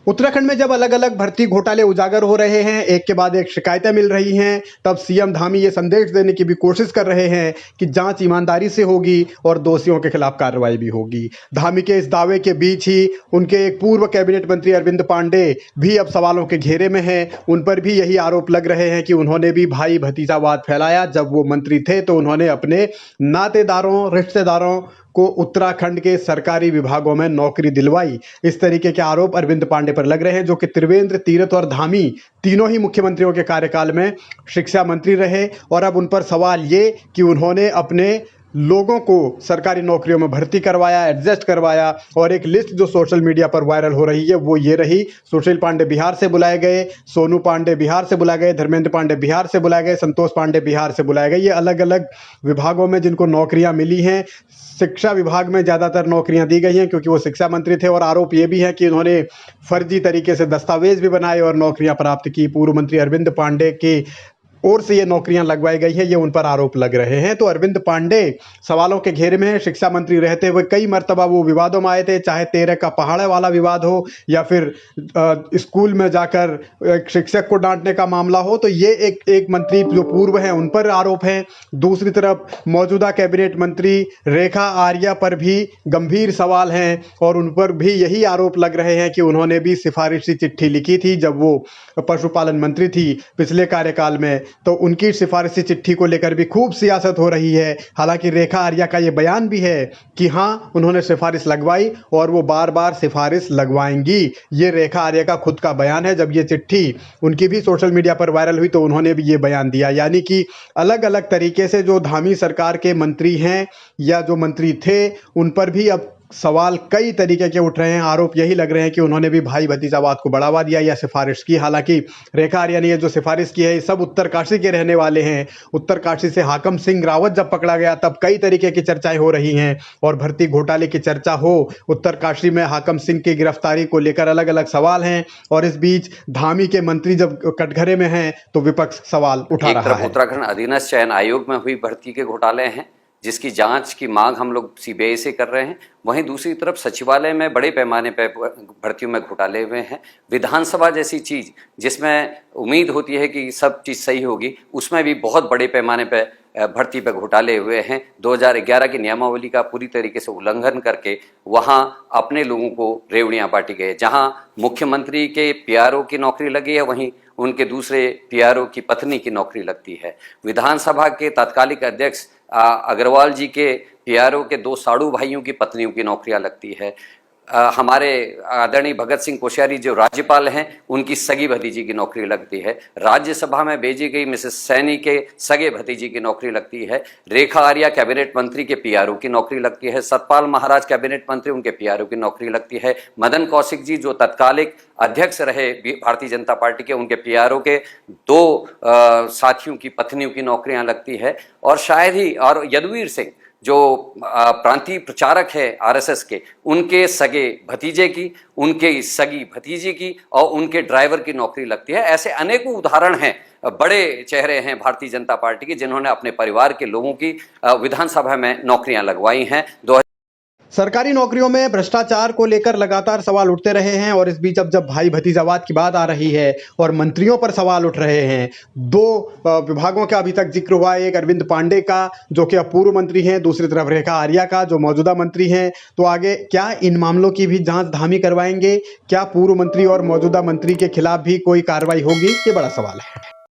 उत्तराखंड में जब अलग अलग भर्ती घोटाले उजागर हो रहे हैं, एक के बाद एक शिकायतें मिल रही हैं, तब सीएम धामी ये संदेश देने की भी कोशिश कर रहे हैं कि जांच ईमानदारी से होगी और दोषियों के खिलाफ कार्रवाई भी होगी। धामी के इस दावे के बीच ही उनके एक पूर्व कैबिनेट मंत्री अरविंद पांडे भी अब सवालों के घेरे में हैं। उन पर भी यही आरोप लग रहे हैं कि उन्होंने भी भाई भतीजावाद फैलाया। जब वो मंत्री थे तो उन्होंने अपने नातेदारों, रिश्तेदारों को उत्तराखंड के सरकारी विभागों में नौकरी दिलवाई। इस तरीके के आरोप अरविंद पांडे पर लग रहे हैं, जो कि त्रिवेंद्र, तीरथ और धामी तीनों ही मुख्यमंत्रियों के कार्यकाल में शिक्षा मंत्री रहे। और अब उन पर सवाल ये कि उन्होंने अपने लोगों को सरकारी नौकरियों में भर्ती करवाया, एडजस्ट करवाया। और एक लिस्ट जो सोशल मीडिया पर वायरल हो रही है वो ये रही: सुशील पांडे बिहार से बुलाए गए, सोनू पांडे बिहार से बुलाए गए, धर्मेंद्र पांडे बिहार से बुलाए गए, संतोष पांडे बिहार से बुलाए गए। ये अलग अलग विभागों में जिनको नौकरियां मिली हैं। शिक्षा विभाग में ज़्यादातर नौकरियां दी गई हैं क्योंकि वो शिक्षा मंत्री थे। और आरोप ये भी है कि उन्होंने फर्जी तरीके से दस्तावेज भी बनाए और नौकरियां प्राप्त की। पूर्व मंत्री अरविंद पांडे की ओर से ये नौकरियां लगवाई गई है, ये उन पर आरोप लग रहे हैं। तो अरविंद पांडे सवालों के घेरे में हैं। शिक्षा मंत्री रहते हुए कई मर्तबा वो विवादों में आए थे, चाहे 13 का पहाड़ वाला विवाद हो या फिर स्कूल में जाकर एक शिक्षक को डांटने का मामला हो। तो ये एक मंत्री जो पूर्व हैं उन पर आरोप है। दूसरी तरफ मौजूदा कैबिनेट मंत्री रेखा आर्या पर भी गंभीर सवाल हैं और उन पर भी यही आरोप लग रहे हैं कि उन्होंने भी सिफारिशी चिट्ठी लिखी थी जब वो पशुपालन मंत्री थी पिछले कार्यकाल में। तो उनकी सिफारिशी चिट्ठी को लेकर भी खूब सियासत हो रही है। हालांकि रेखा आर्या का ये बयान भी है कि हाँ, उन्होंने सिफारिश लगवाई और वो बार बार सिफारिश लगवाएंगी। ये रेखा आर्या का खुद का बयान है। जब ये चिट्ठी उनकी भी सोशल मीडिया पर वायरल हुई तो उन्होंने भी ये बयान दिया। यानी कि अलग अलग तरीके से जो धामी सरकार के मंत्री हैं या जो मंत्री थे उन पर भी अब सवाल कई तरीके के उठ रहे हैं। आरोप यही लग रहे हैं कि उन्होंने भी भाई भतीजावाद को बढ़ावा दिया या सिफारिश की। हालांकि रेखा आर्या ने ये जो सिफारिश की है ये सब उत्तरकाशी के रहने वाले हैं। उत्तरकाशी से हाकम सिंह रावत जब पकड़ा गया तब कई तरीके की चर्चाएं हो रही हैं और भर्ती घोटाले की चर्चा हो। उत्तरकाशी में हाकम सिंह की गिरफ्तारी को लेकर अलग अलग सवाल हैं और इस बीच धामी के मंत्री जब कटघरे में हैं तो विपक्ष सवाल उठा रहा है। उत्तराखंड अधीनस्थ चयन आयोग में हुई भर्ती के घोटाले हैं जिसकी जांच की मांग हम लोग सीबीआई से कर रहे हैं। वहीं दूसरी तरफ सचिवालय में बड़े पैमाने पर भर्तियों में घोटाले हुए हैं। विधानसभा जैसी चीज जिसमें उम्मीद होती है कि सब चीज सही होगी, उसमें भी बहुत बड़े पैमाने पर भर्ती पे घोटाले हुए हैं। 2011 की नियमावली का पूरी तरीके से उल्लंघन करके वहां अपने लोगों को रेवड़ियां बांटी गई। जहां मुख्यमंत्री के पीआरओ की नौकरी लगी है वहीं उनके दूसरे पीआरओ की पत्नी की नौकरी लगती है। विधानसभा के तत्कालिक अध्यक्ष अग्रवाल जी के पीआरओ के 2 साड़ू भाइयों की पत्नियों की नौकरियां लगती है। हमारे आदरणीय भगत सिंह कोश्यारी जो राज्यपाल हैं उनकी सगी भतीजी की नौकरी लगती है। राज्यसभा में भेजी गई मिसेस सैनी के सगे भतीजी की नौकरी लगती है। रेखा आर्या कैबिनेट मंत्री के पीआरओ की नौकरी लगती है। सतपाल महाराज कैबिनेट मंत्री उनके पीआरओ की नौकरी लगती है। मदन कौशिक जी जो तत्कालिक अध्यक्ष रहे भारतीय जनता पार्टी के, उनके पीआरओ के 2 साथियों की पत्नियों की नौकरियां लगती है। और शायद ही और यदुवीर सिंह जो प्रांतीय प्रचारक है आरएसएस के, उनके सगे भतीजे की, उनके सगी भतीजी की और उनके ड्राइवर की नौकरी लगती है। ऐसे अनेकों उदाहरण हैं, बड़े चेहरे हैं भारतीय जनता पार्टी के जिन्होंने अपने परिवार के लोगों की विधानसभा में नौकरियां लगवाई हैं। सरकारी नौकरियों में भ्रष्टाचार को लेकर लगातार सवाल उठते रहे हैं और इस बीच अब जब भाई भतीजावाद की बात आ रही है और मंत्रियों पर सवाल उठ रहे हैं, 2 विभागों का अभी तक जिक्र हुआ। एक अरविंद पांडे का जो कि अब पूर्व मंत्री हैं, दूसरी तरफ रेखा आर्या का जो मौजूदा मंत्री हैं। तो आगे क्या इन मामलों की भी जांच धामी करवाएंगे? क्या पूर्व मंत्री और मौजूदा मंत्री के खिलाफ भी कोई कार्रवाई होगी? ये बड़ा सवाल है।